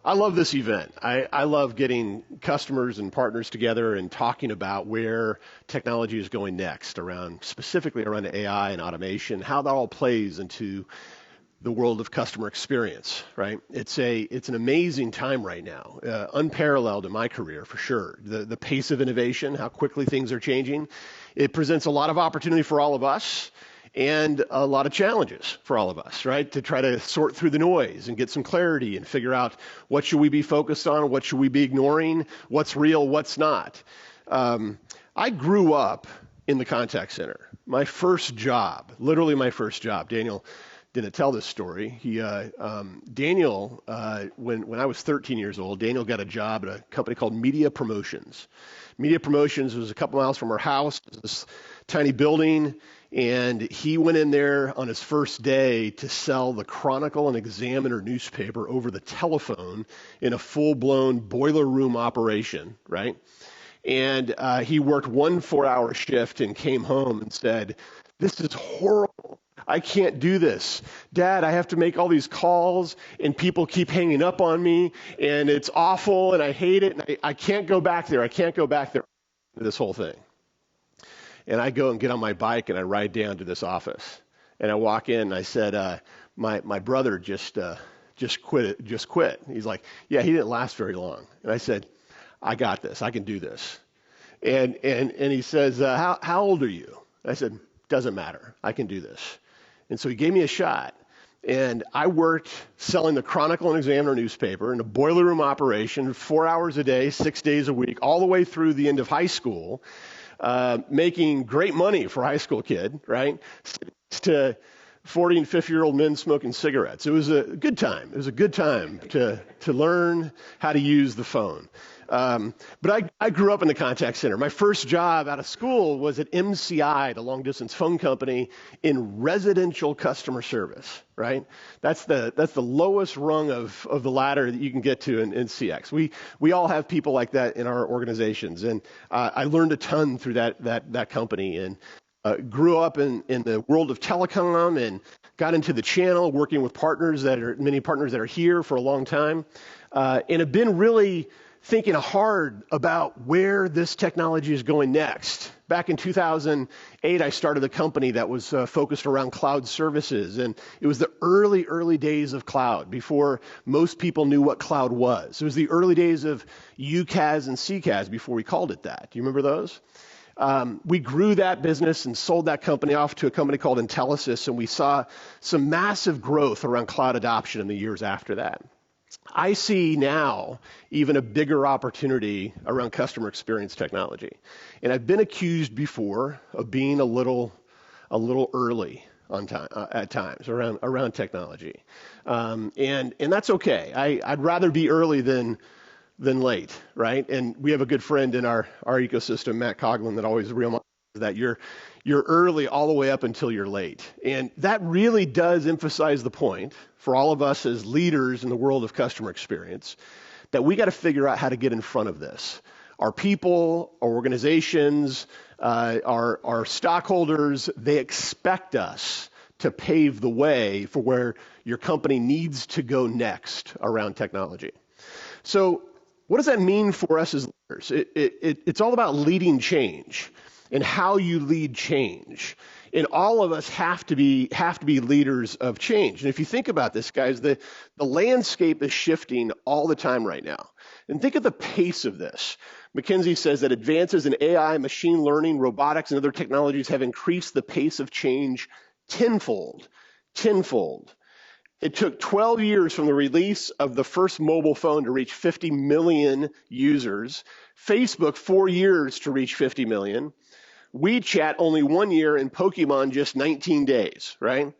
I love this event. I love getting customers and partners together and talking about where technology is going next specifically around AI and automation, how that all plays into the world of customer experience, right? It's an amazing time right now, unparalleled in my career for sure. The pace of innovation, how quickly things are changing, it presents a lot of opportunity for all of us and a lot of challenges for all of us, right? To try to sort through the noise and get some clarity and figure out what should we be focused on, what should we be ignoring, what's real, what's not. I grew up in the contact center. My first job, literally my first job, Daniel didn't tell this story. Daniel, when I was 13 years old, Daniel got a job at a company called Media Promotions. Media Promotions was a couple miles from our house, this tiny building, and he went in there on his first day to sell the Chronicle and Examiner newspaper over the telephone in a full-blown boiler room operation, right? And he worked 1 4-hour shift and came home and said, "This is horrible. I can't do this. Dad, I have to make all these calls and people keep hanging up on me and it's awful and I hate it and I can't go back there. I can't go back there." This whole thing. And I go and get on my bike and I ride down to this office. And I walk in and I said, my brother just quit. He's like, "Yeah, he didn't last very long." And I said, "I got this. I can do this." And he says, how old are you? I said, "Doesn't matter. I can do this." And so he gave me a shot. And I worked selling the Chronicle and Examiner newspaper in a boiler room operation, 4 hours a day, 6 days a week, all the way through the end of high school, making great money for a high school kid, right? To 40 and 50-year-old men smoking cigarettes. It was a good time. It was a good time to learn how to use the phone. But I grew up in the contact center. My first job out of school was at MCI, the long distance phone company, in residential customer service, right? That's the lowest rung of the ladder that you can get to in CX. We all have people like that in our organizations. And I learned a ton through that company and grew up in the world of telecom and got into the channel working with many partners that are here for a long time. And have been really thinking hard about where this technology is going next. Back in 2008, I started a company that was focused around cloud services, and it was the early days of cloud before most people knew what cloud was. It was the early days of UCaaS and CCaaS before we called it that. Do you remember those? We grew that business and sold that company off to a company called Intelisys, and we saw some massive growth around cloud adoption in the years after that. I see now even a bigger opportunity around customer experience technology. And I've been accused before of being a little early on time, at times around technology. And that's okay. I'd rather be early than late, right? And we have a good friend in our ecosystem, Matt Coughlin, that always reminds us that you're early all the way up until you're late. And that really does emphasize the point for all of us as leaders in the world of customer experience that we got to figure out how to get in front of this. Our people, our organizations, our stockholders, they expect us to pave the way for where your company needs to go next around technology. So what does that mean for us as leaders? It's all about leading change and how you lead change. And all of us have to be leaders of change. And if you think about this, guys, the landscape is shifting all the time right now. And think of the pace of this. McKinsey says that advances in AI, machine learning, robotics, and other technologies have increased the pace of change tenfold. It took 12 years from the release of the first mobile phone to reach 50 million users. Facebook, 4 years to reach 50 million. WeChat, only 1 year, and Pokemon, just 19 days, right?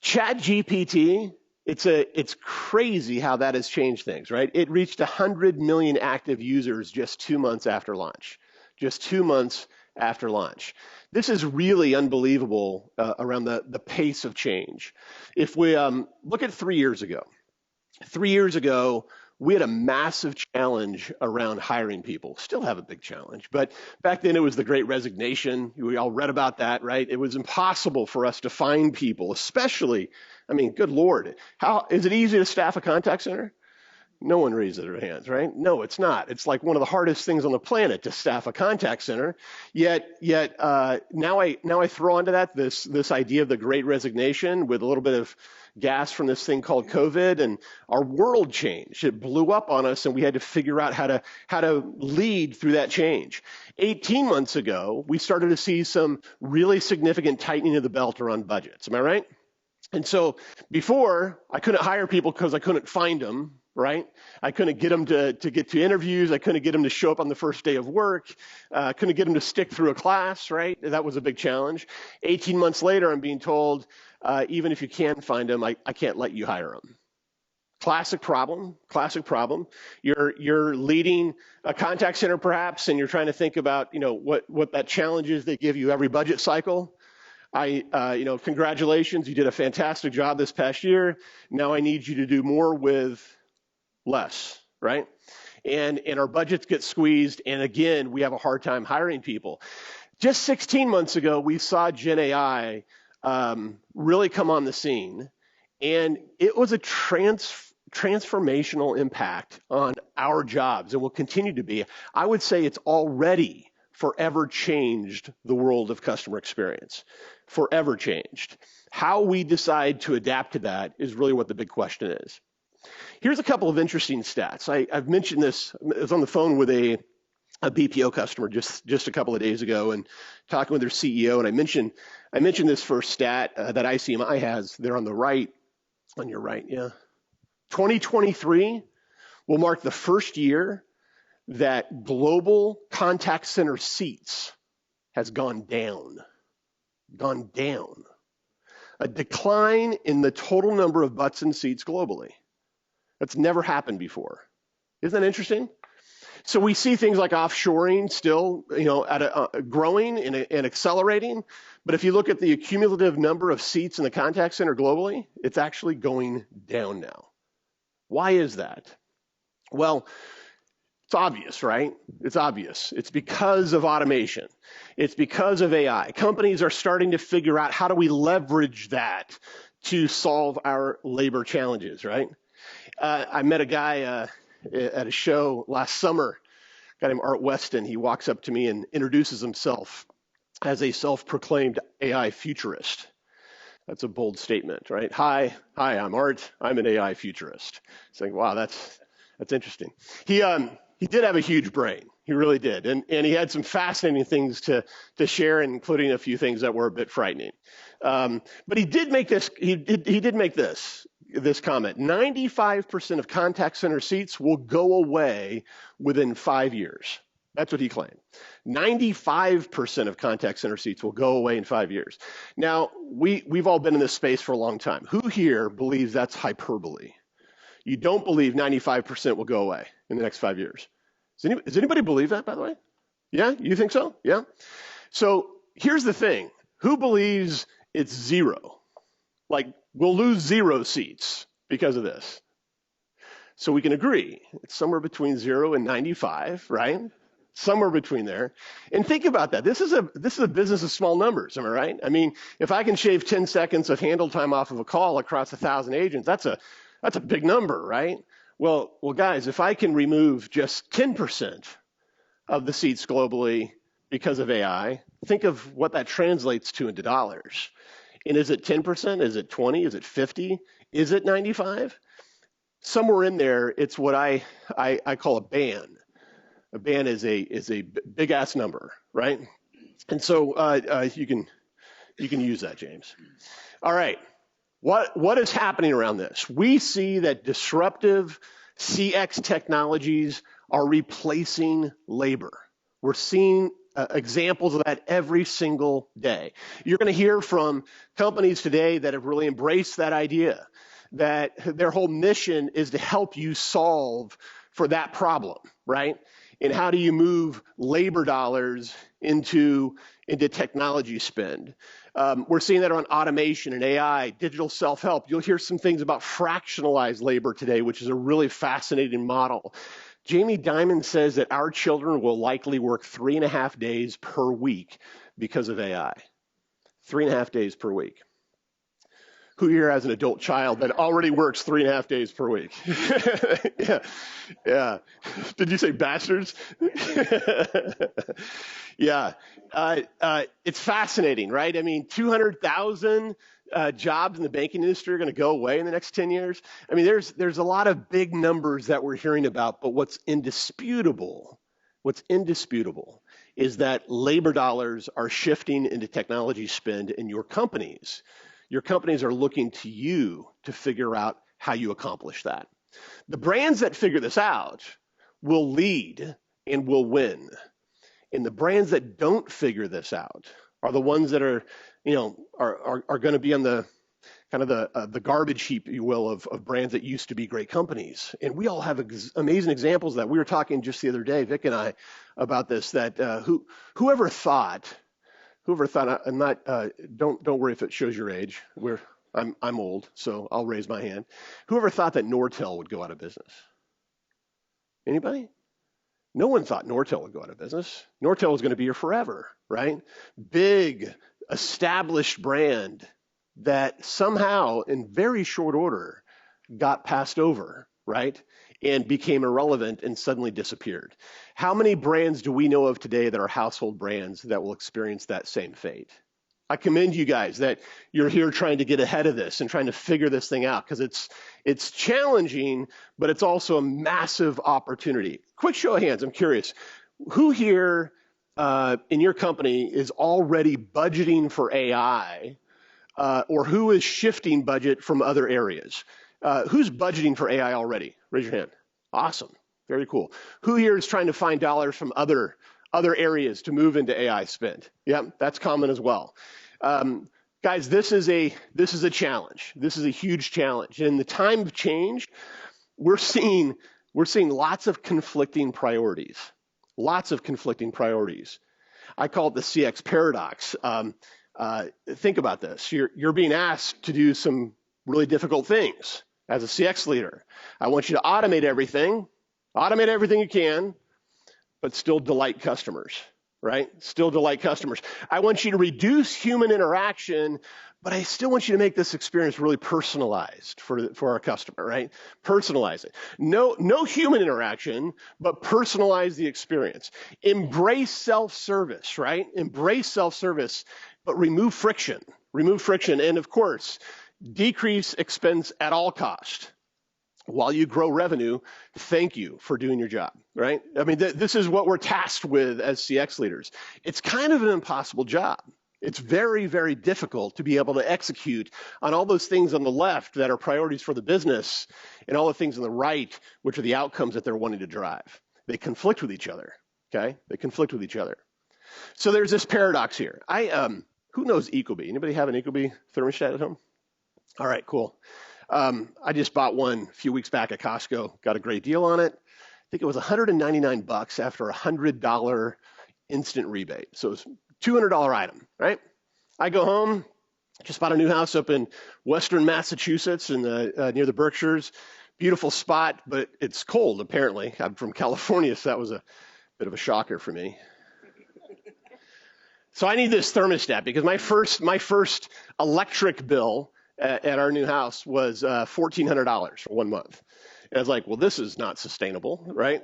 ChatGPT, it's crazy how that has changed things, right? It reached 100 million active users just 2 months after launch. Just 2 months after launch. This is really unbelievable around the pace of change. If we look at 3 years ago, 3 years ago, we had a massive challenge around hiring people. Still have a big challenge, but back then it was the Great Resignation. We all read about that, right? It was impossible for us to find people, especially, I mean, good Lord, how is it easy to staff a contact center? No one raises their hands, right? No, it's not. It's like one of the hardest things on the planet to staff a contact center. Yet, now I throw into that this idea of the Great Resignation with a little bit of gas from this thing called COVID, and our world changed. It blew up on us, and we had to figure out how to lead through that change. 18 months ago, we started to see some really significant tightening of the belt around budgets. Am I right? And so before, I couldn't hire people because I couldn't find them, right? I couldn't get them to get to interviews. I couldn't get them to show up on the first day of work. Couldn't get them to stick through a class, right? That was a big challenge. 18 months later, I'm being told, even if you can find them, I can't let you hire them. Classic problem. You're leading a contact center perhaps, and you're trying to think about, what that challenge is they give you every budget cycle. Congratulations, you did a fantastic job this past year. Now I need you to do more with less, right? And our budgets get squeezed, and again, we have a hard time hiring people. Just 16 months ago, we saw Gen AI really come on the scene, and it was a transformational impact on our jobs, and will continue to be. I would say it's already forever changed the world of customer experience. Forever changed. How we decide to adapt to that is really what the big question is. Here's a couple of interesting stats. I've mentioned this. I was on the phone with a BPO customer just a couple of days ago and talking with their CEO, and I mentioned this first stat that ICMI has. They're on the right, on your right, yeah. 2023 will mark the first year that global contact center seats has gone down. A decline in the total number of butts and seats globally. That's never happened before. Isn't that interesting? So we see things like offshoring still, growing and accelerating. But if you look at the cumulative number of seats in the contact center globally, it's actually going down now. Why is that? Well, it's obvious, right? It's obvious. It's because of automation. It's because of AI. Companies are starting to figure out how do we leverage that to solve our labor challenges, right? I met a guy at a show last summer, a guy named Art Weston. He walks up to me and introduces himself as a self-proclaimed AI futurist. That's a bold statement, right? Hi, I'm Art. I'm an AI futurist. It's like, wow, that's interesting. He did have a huge brain. He really did. And he had some fascinating things to share, including a few things that were a bit frightening. But he did make this comment. 95% of contact center seats will go away within 5 years. That's what he claimed. 95% of contact center seats will go away in 5 years. Now, we've all been in this space for a long time. Who here believes that's hyperbole? You don't believe 95% will go away in the next 5 years. Does anybody believe that, by the way? Yeah, you think so? Yeah. So here's the thing. Who believes it's zero? Like, we'll lose 0 seats because of this. So we can agree. It's somewhere between 0 and 95, right? Somewhere between there. And think about that. This is a business of small numbers, am I right? I mean, if I can shave 10 seconds of handle time off of a call across 1,000 agents, that's a big number, right? Well, guys, if I can remove just 10% of the seats globally because of AI, think of what that translates to into dollars. And is it 10%? Is it 20? Is it 50? Is it 95? Somewhere in there, it's what I call a ban. A ban is a big ass number, right? And so you can use that, James. All right. What is happening around this? We see that disruptive CX technologies are replacing labor. We're seeing examples of that every single day. You're going to hear from companies today that have really embraced that idea, that their whole mission is to help you solve for that problem, right? And how do you move labor dollars into technology spend? We're seeing that on automation and AI, digital self-help. You'll hear some things about fractionalized labor today, which is a really fascinating model. Jamie Dimon says that our children will likely work 3.5 days per week because of AI. 3.5 days per week. Who here has an adult child that already works 3.5 days per week? Yeah, yeah. Did you say bastards? Yeah. It's fascinating, right? I mean, 200,000 jobs in the banking industry are going to go away in the next 10 years. I mean, there's a lot of big numbers that we're hearing about, but what's indisputable is that labor dollars are shifting into technology spend in your companies. Your companies are looking to you to figure out how you accomplish that. The brands that figure this out will lead and will win. And the brands that don't figure this out are the ones that are going to be on the kind of the garbage heap, if you will, of brands that used to be great companies. And we all have amazing examples of that. We were talking just the other day, Vic and I, about this, that whoever thought, I'm not, don't worry if it shows your age. I'm old, so I'll raise my hand. Whoever thought that Nortel would go out of business? Anybody? No one thought Nortel would go out of business. Nortel was going to be here forever, right? Big, established brand that somehow, in very short order, got passed over, right? And became irrelevant and suddenly disappeared. How many brands do we know of today that are household brands that will experience that same fate? I commend you guys that you're here trying to get ahead of this and trying to figure this thing out, because it's challenging, but it's also a massive opportunity. Quick show of hands, I'm curious. Who here in your company is already budgeting for AI, or who is shifting budget from other areas? Who's budgeting for AI already? Raise your hand. Awesome. Very cool. Who here is trying to find dollars from other areas to move into AI spend? Yep, that's common as well. Guys, this is a challenge. This is a huge challenge. And in the time of change, we're seeing lots of conflicting priorities. Lots of conflicting priorities. I call it the CX paradox. Think about this. You're being asked to do some really difficult things as a CX leader. I want you to automate everything you can, but still delight customers, right? Still delight customers. I want you to reduce human interaction, but I still want you to make this experience really personalized for our customer, right? Personalize it. No human interaction, but personalize the experience. Embrace self-service, right? Embrace self-service, but remove friction. Remove friction, and of course, decrease expense at all cost. While you grow revenue, thank you for doing your job, right? I mean, this is what we're tasked with as CX leaders. It's kind of an impossible job. It's very, very difficult to be able to execute on all those things on the left that are priorities for the business and all the things on the right, which are the outcomes that they're wanting to drive. They conflict with each other, okay? They conflict with each other. So there's this paradox here. Who knows Ecobee? Anybody have an Ecobee thermostat at home? All right, cool. I just bought one a few weeks back at Costco, got a great deal on it. I think it was $199 after a $100 instant rebate. So it's a $200 item, right? I go home, just bought a new house up in Western Massachusetts near the Berkshires. Beautiful spot, but it's cold, apparently. I'm from California, so that was a bit of a shocker for me. So I need this thermostat because my first electric bill at our new house was $1,400 for 1 month. And I was like, well, this is not sustainable, right?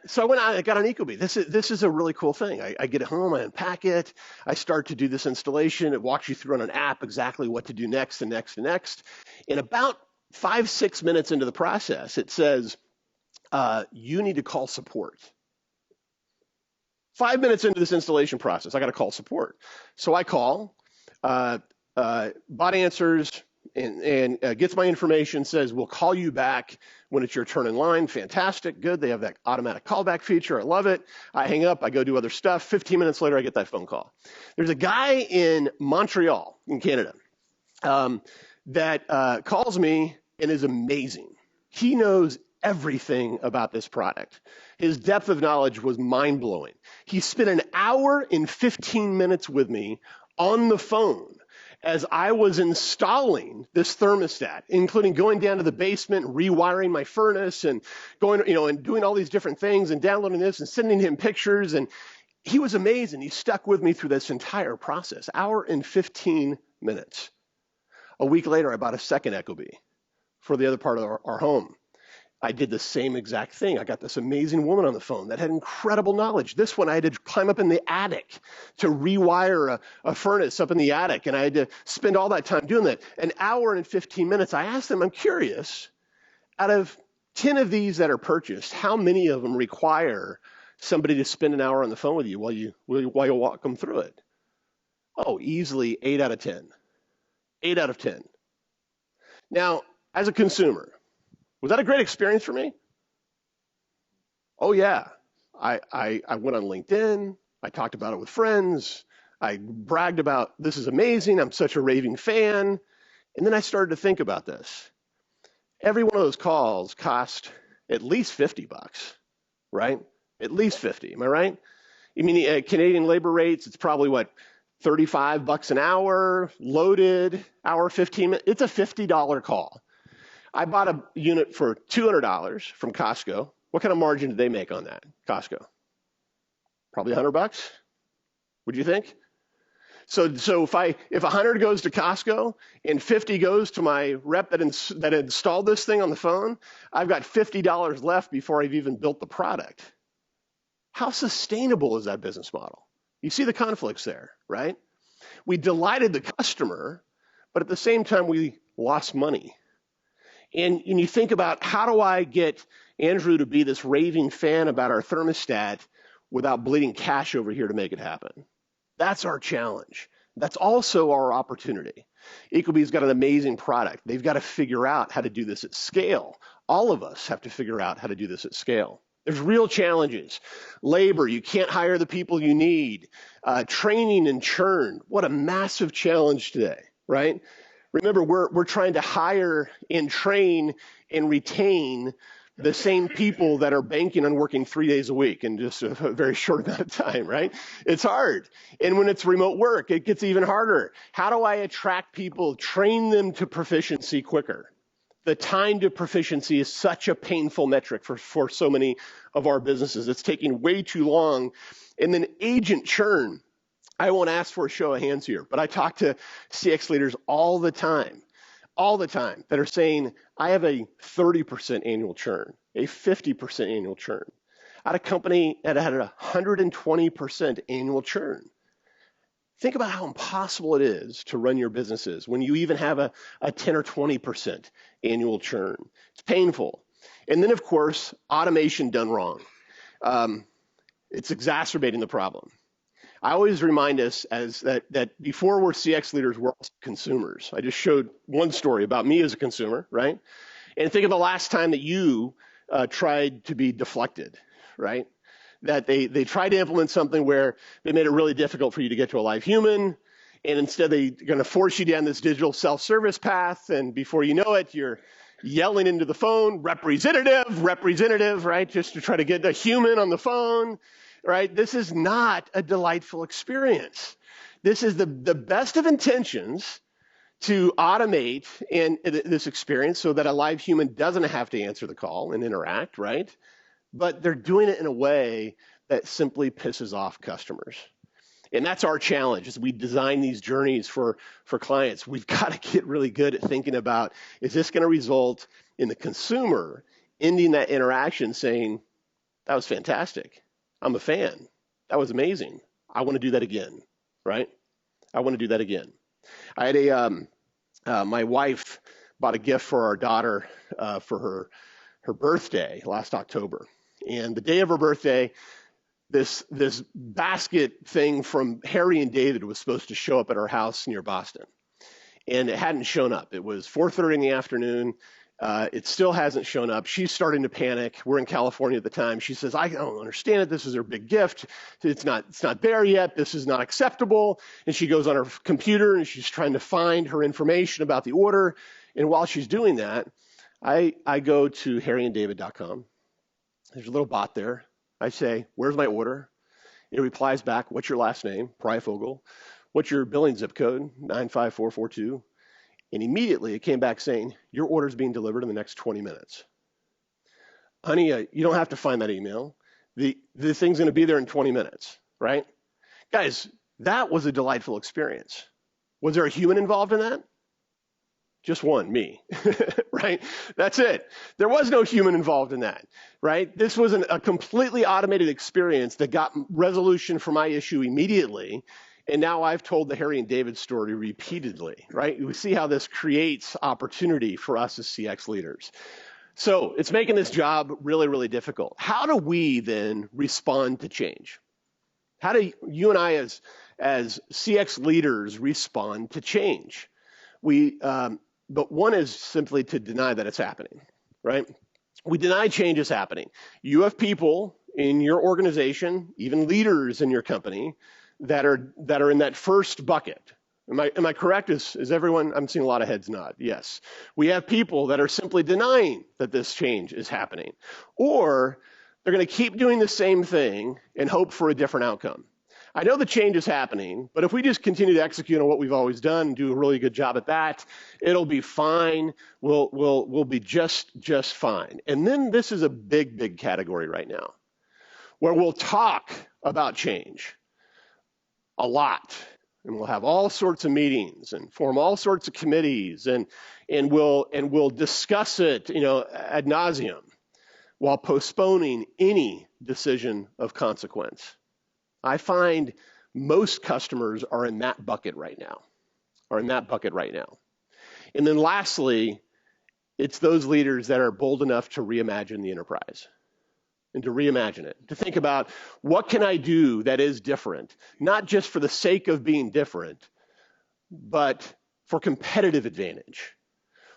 So I went out, I got an Ecobee. This is a really cool thing. I get it home, I unpack it, I start to do this installation. It walks you through on an app exactly what to do next and next and next. In about 5-6 minutes into the process, it says, you need to call support. 5 minutes into this installation process, I got to call support. So I call, bot answers and gets my information, says, we'll call you back when it's your turn in line. Fantastic, good. They have that automatic callback feature. I love it. I hang up, I go do other stuff. 15 minutes later, I get that phone call. There's a guy in Montreal, in Canada, that calls me and is amazing. He knows everything about this product. His depth of knowledge was mind-blowing. He spent an hour and 15 minutes with me on the phone as I was installing this thermostat, including going down to the basement, rewiring my furnace, and going, and doing all these different things, and downloading this and sending him pictures. And he was amazing. He stuck with me through this entire process, hour and 15 minutes. A week later, I bought a second ecobee for the other part of our home. I did the same exact thing. I got this amazing woman on the phone that had incredible knowledge. This one, I had to climb up in the attic to rewire a furnace up in the attic, and I had to spend all that time doing that. An hour and 15 minutes. I asked them, I'm curious, out of 10 of these that are purchased, how many of them require somebody to spend an hour on the phone with you while you walk them through it? Oh, easily 8 out of 10. 8 out of 10. Now, as a consumer, was that a great experience for me? Oh, yeah. I went on LinkedIn. I talked about it with friends. I bragged about, this is amazing. I'm such a raving fan. And then I started to think about this. Every one of those calls cost at least $50, right? At least 50, am I right? You mean Canadian labor rates, it's probably what, $35 an hour, loaded, hour 15 minutes. It's a $50 call. I bought a unit for $200 from Costco. What kind of margin did they make on that, Costco? Probably $100, would you think? So if 100 goes to Costco and 50 goes to my rep that installed this thing on the phone, I've got $50 left before I've even built the product. How sustainable is that business model? You see the conflicts there, right? We delighted the customer, but at the same time, we lost money. And you think about, how do I get Andrew to be this raving fan about our thermostat without bleeding cash over here to make it happen? That's our challenge. That's also our opportunity. Ecobee's got an amazing product. They've got to figure out how to do this at scale. All of us have to figure out how to do this at scale. There's real challenges. Labor, you can't hire the people you need. Training and churn, what a massive challenge today, right? Remember, we're trying to hire and train and retain the same people that are banking on working 3 days a week in just a very short amount of time, right? It's hard. And when it's remote work, it gets even harder. How do I attract people, train them to proficiency quicker? The time to proficiency is such a painful metric for so many of our businesses. It's taking way too long. And then agent churn. I won't ask for a show of hands here, but I talk to CX leaders all the time, that are saying, I have a 30% annual churn, a 50% annual churn. I had a company that had a 120% annual churn. Think about how impossible it is to run your businesses when you even have a 10 or 20% annual churn. It's painful. And then, of course, automation done wrong. It's exacerbating the problem. I always remind us that before we're CX leaders, we're also consumers. I just showed one story about me as a consumer, right? And think of the last time that you tried to be deflected, right? That they tried to implement something where they made it really difficult for you to get to a live human, and instead they're going to force you down this digital self-service path, and before you know it, you're yelling into the phone, representative, right? Just to try to get a human on the phone. Right? This is not a delightful experience. This is the best of intentions to automate this experience so that a live human doesn't have to answer the call and interact, right? But they're doing it in a way that simply pisses off customers. And that's our challenge as we design these journeys for clients. We've got to get really good at thinking about, is this going to result in the consumer ending that interaction saying, that was fantastic. I'm a fan. That was amazing. I want to do that again, right? I want to do that again. I had my wife bought a gift for our daughter for her birthday last October. And the day of her birthday, this basket thing from Harry and David was supposed to show up at our house near Boston. And it hadn't shown up. It was 4:30 in the afternoon. It still hasn't shown up. She's starting to panic. We're in California at the time. She says, I don't understand it. This is her big gift. It's not there yet. This is not acceptable. And she goes on her computer and she's trying to find her information about the order. And while she's doing that, I go to harryanddavid.com. There's a little bot there. I say, where's my order? It replies back, what's your last name? Pryfogle. What's your billing zip code? 95442. And immediately it came back saying, your order is being delivered in the next 20 minutes. Honey, you don't have to find that email. The thing's going to be there in 20 minutes. right? Guys, that was a delightful experience. Was there a human involved in that? Just one, me, right? That's it. There was no human involved in that, right? This was a completely automated experience that got resolution for my issue immediately. And now I've told the Harry and David story repeatedly, right? We see how this creates opportunity for us as CX leaders. So it's making this job really, really difficult. How do we then respond to change? How do you and I as CX leaders respond to change? But one is simply to deny that it's happening, right? We deny change is happening. You have people in your organization, even leaders in your company, that are in that first bucket. Am I correct? Is everyone? I'm seeing a lot of heads nod. Yes. We have people that are simply denying that this change is happening, or they're going to keep doing the same thing and hope for a different outcome. I know the change is happening, but if we just continue to execute on what we've always done and do a really good job at that, it'll be fine. We'll be just fine. And then this is a big category right now, where we'll talk about change a lot, and we'll have all sorts of meetings and form all sorts of committees, and we'll discuss it, ad nauseum, while postponing any decision of consequence. I find most customers are in that bucket right now, And then lastly, it's those leaders that are bold enough to reimagine the enterprise and to reimagine it, to think about what can I do that is different, not just for the sake of being different, but for competitive advantage.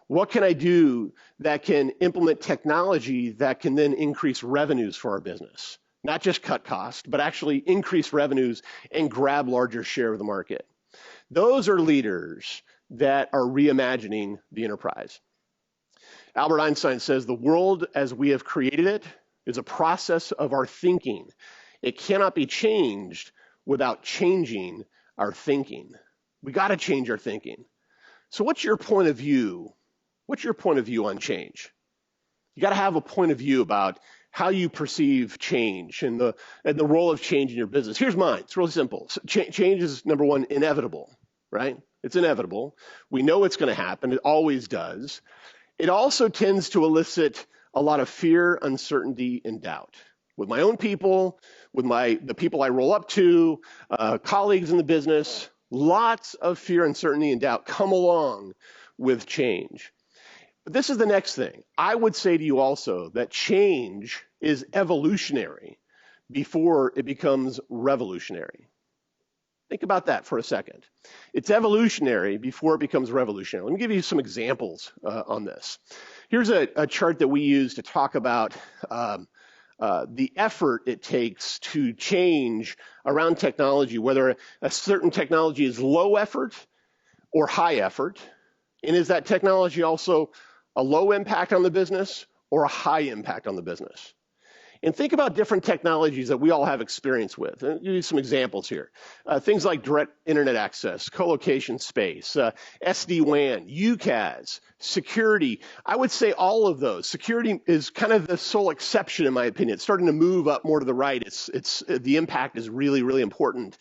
What can I do that can implement technology that can then increase revenues for our business? Not just cut costs, but actually increase revenues and grab larger share of the market. Those are leaders that are reimagining the enterprise. Albert Einstein says the world as we have created it is a process of our thinking. It cannot be changed without changing our thinking. We got to change our thinking. So what's your point of view? What's your point of view on change? You got to have a point of view about how you perceive change and the role of change in your business. Here's mine. It's really simple. Change is, number one, inevitable, right? It's inevitable. We know it's going to happen. It always does. It also tends to elicit a lot of fear, uncertainty, and doubt. With my own people, with the people I roll up to, colleagues in the business, lots of fear, uncertainty, and doubt come along with change. But this is the next thing. I would say to you also that change is evolutionary before it becomes revolutionary. Think about that for a second. It's evolutionary before it becomes revolutionary. Let me give you some examples on this. Here's a chart that we use to talk about the effort it takes to change around technology, whether a certain technology is low effort or high effort, and is that technology also a low impact on the business or a high impact on the business? And think about different technologies that we all have experience with. And I'll give you some examples here. Things like direct internet access, co-location space, SD-WAN, UCaaS, security. I would say all of those. Security is kind of the sole exception, in my opinion. It's starting to move up more to the right. The impact is really, really important.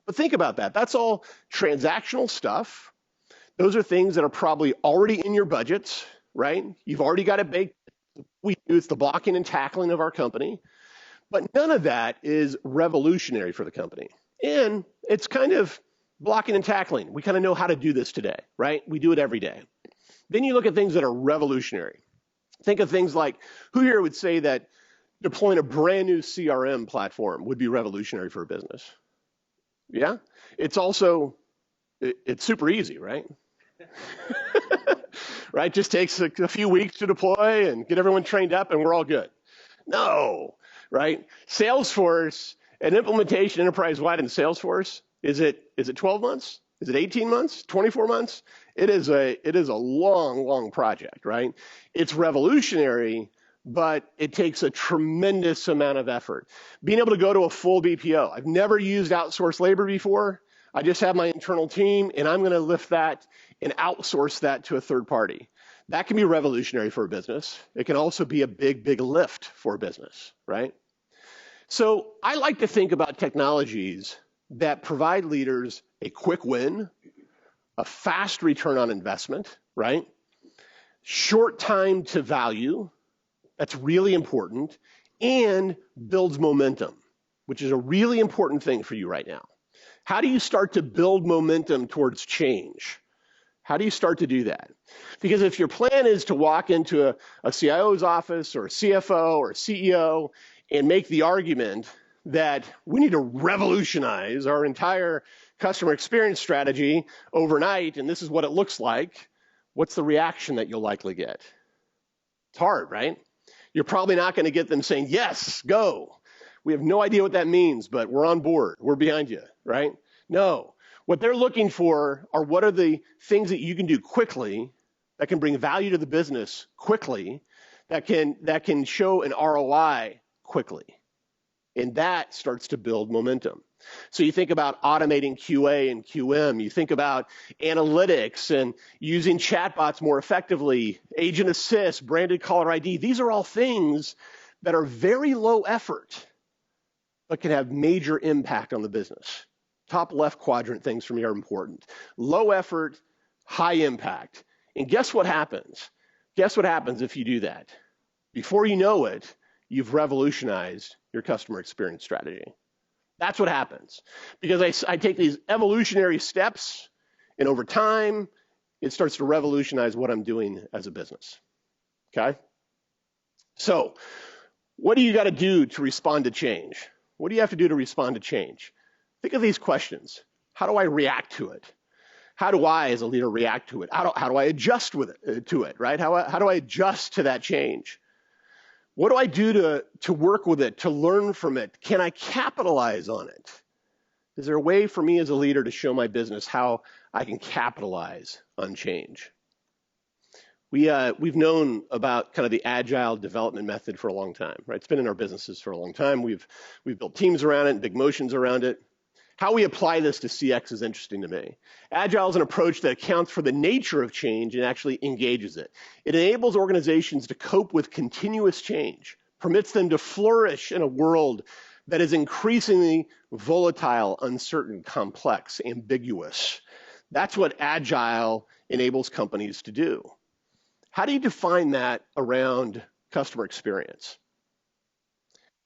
But think about that. That's all transactional stuff. Those are things that are probably already in your budgets, right? You've already got it baked. It's the blocking and tackling of our company, but none of that is revolutionary for the company. And it's kind of blocking and tackling. We kind of know how to do this today, right? We do it every day. Then you look at things that are revolutionary. Think of things like, who here would say that deploying a brand new CRM platform would be revolutionary for a business? Yeah? It's super easy, right? Right? Just takes a few weeks to deploy and get everyone trained up and we're all good. No, right? Salesforce, an implementation enterprise-wide in Salesforce, is it 12 months? Is it 18 months? 24 months? It is a long project, right? It's revolutionary, but it takes a tremendous amount of effort. Being able to go to a full BPO. I've never used outsourced labor before. I just have my internal team, and I'm going to lift that and outsource that to a third party. That can be revolutionary for a business. It can also be a big lift for a business, right? So I like to think about technologies that provide leaders a quick win, a fast return on investment, right? Short time to value, that's really important, and builds momentum, which is a really important thing for you right now. How do you start to build momentum towards change? How do you start to do that? Because if your plan is to walk into a CIO's office or a CFO or a CEO and make the argument that we need to revolutionize our entire customer experience strategy overnight, and this is what it looks like, what's the reaction that you'll likely get? It's hard, right? You're probably not going to get them saying, yes, go. We have no idea what that means, but we're on board. We're behind you, right? No. What they're looking for are what are the things that you can do quickly that can bring value to the business quickly, that can show an ROI quickly. And that starts to build momentum. So you think about automating QA and QM. You think about analytics and using chatbots more effectively, agent assist, branded caller ID. These are all things that are very low effort, but can have major impact on the business. Top left quadrant things for me are important. Low effort, high impact. And guess what happens? Guess what happens if you do that? Before you know it, you've revolutionized your customer experience strategy. That's what happens. Because I take these evolutionary steps, and over time, it starts to revolutionize what I'm doing as a business. Okay? So, what do you got to do to respond to change? What do you have to do to respond to change? Think of these questions. How do I react to it? How do I, as a leader, react to it? How do I adjust to it, right? How do I adjust to that change? What do I do to work with it, to learn from it? Can I capitalize on it? Is there a way for me as a leader to show my business how I can capitalize on change? We've known about kind of the agile development method for a long time, right? It's been in our businesses for a long time. We've built teams around it and big motions around it. How we apply this to CX is interesting to me. Agile is an approach that accounts for the nature of change and actually engages it. It enables organizations to cope with continuous change, permits them to flourish in a world that is increasingly volatile, uncertain, complex, ambiguous. That's what Agile enables companies to do. How do you define that around customer experience?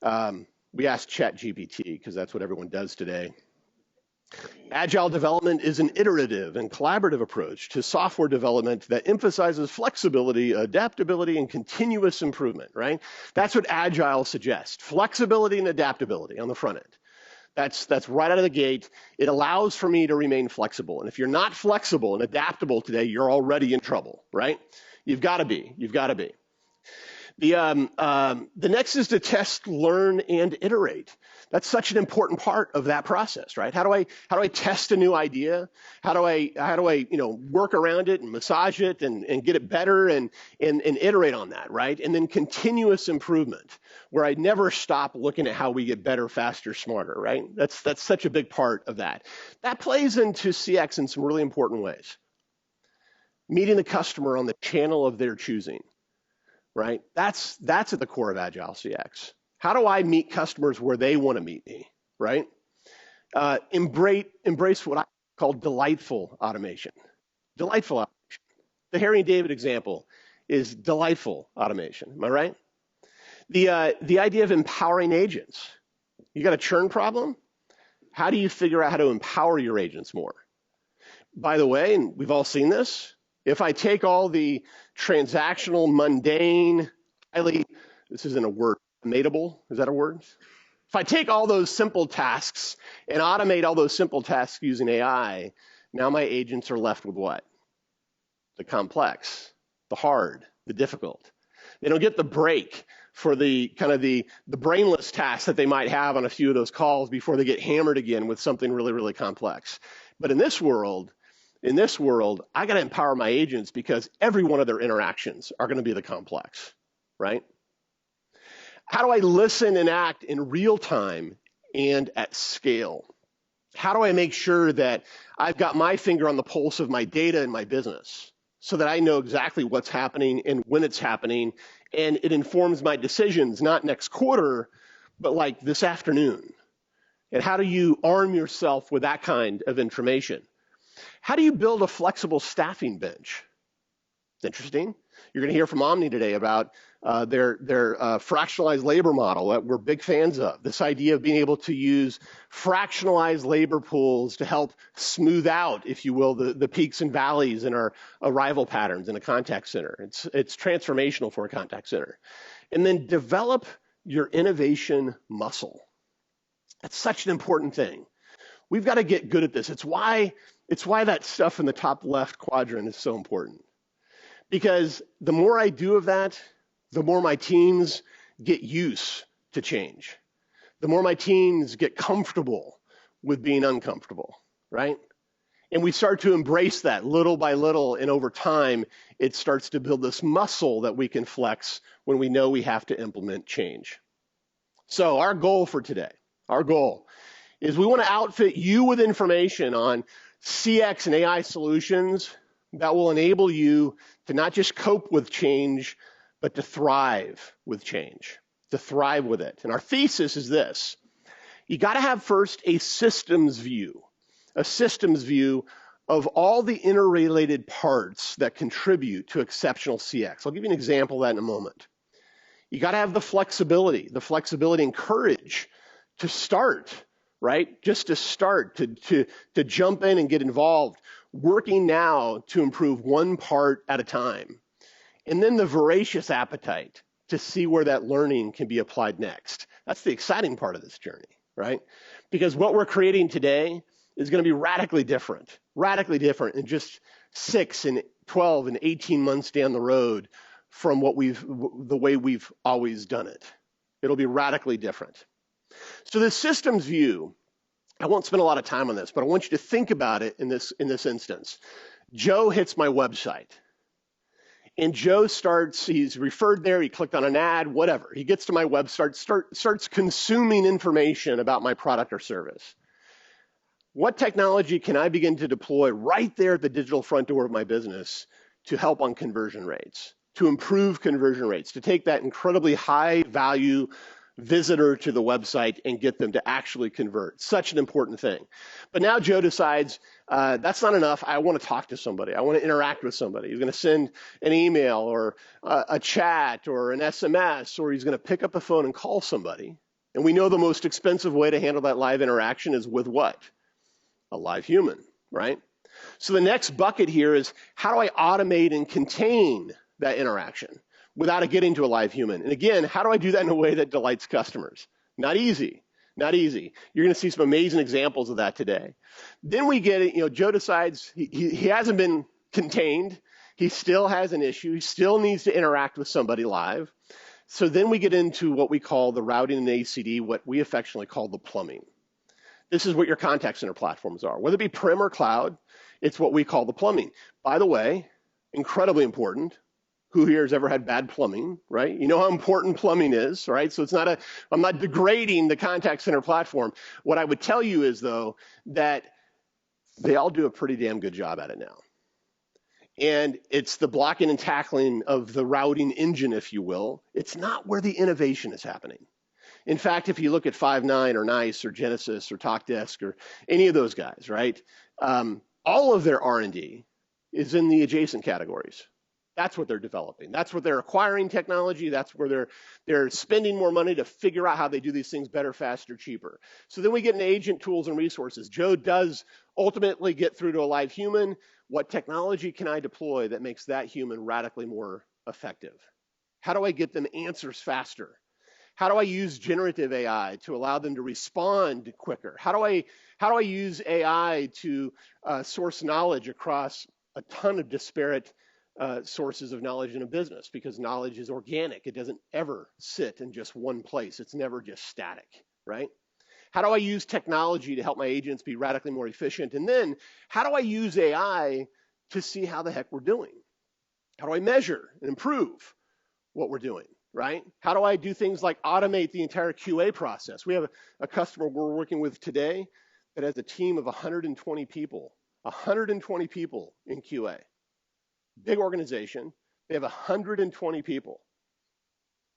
We asked ChatGPT because that's what everyone does today. Agile development is an iterative and collaborative approach to software development that emphasizes flexibility, adaptability, and continuous improvement, right? That's what Agile suggests, flexibility and adaptability on the front end. That's right out of the gate. It allows for me to remain flexible. And if you're not flexible and adaptable today, you're already in trouble, right? You've got to be. The next is to test, learn, and iterate. That's such an important part of that process, right? How do I test a new idea? How do I work around it and massage it and get it better and iterate on that, right? And then continuous improvement, where I never stop looking at how we get better, faster, smarter, right? That's such a big part of that. That plays into CX in some really important ways. Meeting the customer on the channel of their choosing. Right? That's at the core of Agile CX. How do I meet customers where they want to meet me, right? Embrace what I call delightful automation. Delightful automation. The Harry and David example is delightful automation, am I right? The idea of empowering agents. You got a churn problem? How do you figure out how to empower your agents more? By the way, and we've all seen this, if I take all the transactional, mundane, this isn't a word, automatable, is that a word? If I take all those simple tasks and automate all those simple tasks using AI, now my agents are left with what? The complex, the hard, the difficult. They don't get the break for the kind of the brainless tasks that they might have on a few of those calls before they get hammered again with something really, really complex. But in this world, I got to empower my agents because every one of their interactions are going to be the complex, right? How do I listen and act in real time and at scale? How do I make sure that I've got my finger on the pulse of my data and my business so that I know exactly what's happening and when it's happening, and it informs my decisions, not next quarter, but like this afternoon? And how do you arm yourself with that kind of information? How do you build a flexible staffing bench? It's interesting. You're going to hear from Omni today about their fractionalized labor model that we're big fans of. This idea of being able to use fractionalized labor pools to help smooth out, if you will, the peaks and valleys in our arrival patterns in a contact center. It's transformational for a contact center. And then develop your innovation muscle. That's such an important thing. We've got to get good at this. It's why that stuff in the top left quadrant is so important. Because the more I do of that, the more my teams get used to change. The more my teams get comfortable with being uncomfortable, right? And we start to embrace that little by little, and over time, it starts to build this muscle that we can flex when we know we have to implement change. So our goal for today, is we want to outfit you with information on CX and AI solutions that will enable you to not just cope with change, but to thrive with change, to thrive with it. And our thesis is this: you got to have first a systems view of all the interrelated parts that contribute to exceptional CX. I'll give you an example of that in a moment. You got to have the flexibility and courage to start, right? Just to start, to jump in and get involved, working now to improve one part at a time. And then the voracious appetite to see where that learning can be applied next. That's the exciting part of this journey, right? Because what we're creating today is going to be radically different in just 6 and 12 and 18 months down the road from the way we've always done it. It'll be radically different. So the systems view, I won't spend a lot of time on this, but I want you to think about it in this instance. Joe hits my website. And Joe he's referred there, he clicked on an ad, whatever. He gets to my website, starts consuming information about my product or service. What technology can I begin to deploy right there at the digital front door of my business to help on conversion rates, to improve conversion rates, to take that incredibly high value visitor to the website and get them to actually convert? Such an important thing. But now Joe decides, that's not enough. I want to talk to somebody. I want to interact with somebody. He's going to send an email or a chat or an SMS, or he's going to pick up the phone and call somebody. And we know the most expensive way to handle that live interaction is with what? A live human, right? So the next bucket here is, how do I automate and contain that interaction without it getting to a live human? And again, how do I do that in a way that delights customers? Not easy. You're going to see some amazing examples of that today. Then we get it, Joe decides he hasn't been contained. He still has an issue. He still needs to interact with somebody live. So then we get into what we call the routing and ACD, what we affectionately call the plumbing. This is what your contact center platforms are. Whether it be Prim or cloud, it's what we call the plumbing. By the way, incredibly important. Who here has ever had bad plumbing, right? You know how important plumbing is, right? So I'm not degrading the contact center platform. What I would tell you is, though, that they all do a pretty damn good job at it now. And it's the blocking and tackling of the routing engine, if you will. It's not where the innovation is happening. In fact, if you look at Five9 or NICE or Genesys or TalkDesk or any of those guys, right? All of their R&D is in the adjacent categories. That's what they're developing. That's what they're acquiring technology. That's where they're spending more money to figure out how they do these things better, faster, cheaper. So then we get into agent tools and resources. Joe does ultimately get through to a live human. What technology can I deploy that makes that human radically more effective? How do I get them answers faster? How do I use generative AI to allow them to respond quicker? How do I use AI to source knowledge across a ton of disparate sources of knowledge in a business? Because knowledge is organic. It doesn't ever sit in just one place. It's never just static, right? How do I use technology to help my agents be radically more efficient? And then how do I use AI to see how the heck we're doing? How do I measure and improve what we're doing, right? How do I do things like automate the entire QA process? We have a customer we're working with today that has a team of 120 people, 120 people in QA. Big organization. They have 120 people.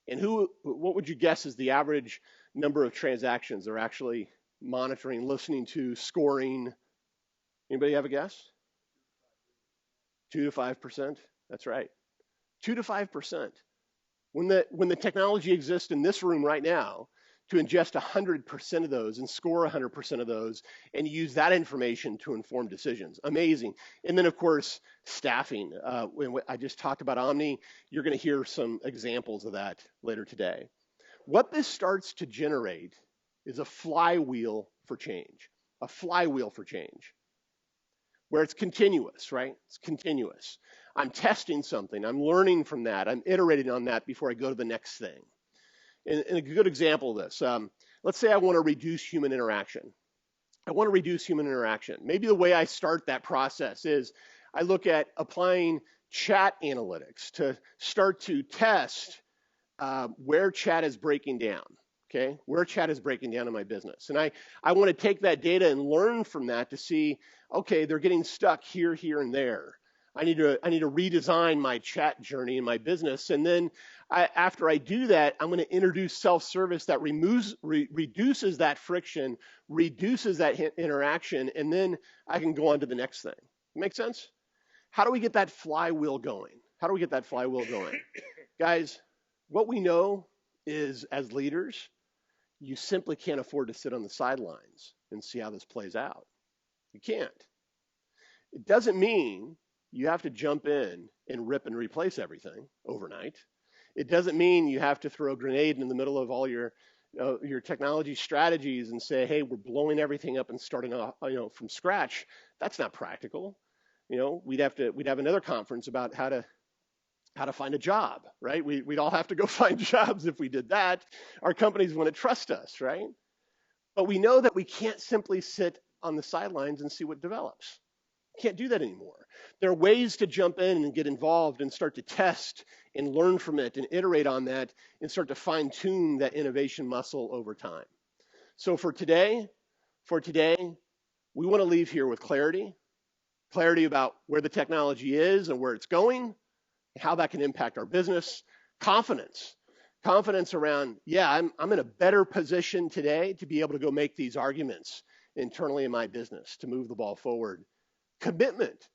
And what would you guess is the average number of transactions they're actually monitoring, listening to, scoring? Anybody have a guess? 2 to 5%. That's right. 2 to 5%. When the technology exists in this room right now to ingest 100% of those and score 100% of those and use that information to inform decisions. Amazing. And then, of course, staffing. When I just talked about Omni, you're going to hear some examples of that later today. What this starts to generate is a flywheel for change, a flywheel for change, where it's continuous, right? It's continuous. I'm testing something. I'm learning from that. I'm iterating on that before I go to the next thing. And a good example of this, let's say I want to reduce human interaction. I want to reduce human interaction. Maybe the way I start that process is I look at applying chat analytics to start to test where chat is breaking down, okay? Where chat is breaking down in my business. And I want to take that data and learn from that to see, okay, they're getting stuck here, here, and there. I need to redesign my chat journey in my business. And then after I do that, I'm going to introduce self-service that reduces that friction, reduces that interaction, and then I can go on to the next thing. Make sense? How do we get that flywheel going? How do we get that flywheel going? Guys, what we know is as leaders, you simply can't afford to sit on the sidelines and see how this plays out. You can't. It doesn't mean you have to jump in and rip and replace everything overnight. It doesn't mean you have to throw a grenade in the middle of all your technology strategies and say, hey, we're blowing everything up and starting off, from scratch. That's not practical. We'd have another conference about how to find a job, right? We'd all have to go find jobs if we did that. Our companies want to trust us, right? But we know that we can't simply sit on the sidelines and see what develops. Can't do that anymore. There are ways to jump in and get involved and start to test and learn from it and iterate on that and start to fine tune that innovation muscle over time. So for today, we want to leave here with clarity about where the technology is and where it's going, how that can impact our business, confidence around, I'm in a better position today to be able to go make these arguments internally in my business to move the ball forward. Commitment,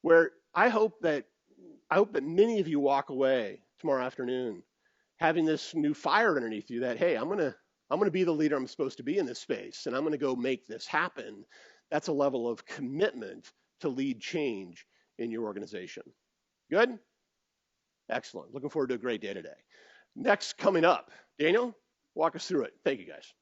where I hope that many of you walk away tomorrow afternoon having this new fire underneath you that, hey, I'm gonna be the leader I'm supposed to be in this space, and I'm gonna go make this happen. That's a level of commitment to lead change in your organization. Good? Excellent. Looking forward to a great day today. Next coming up, Daniel, walk us through it. Thank you, guys.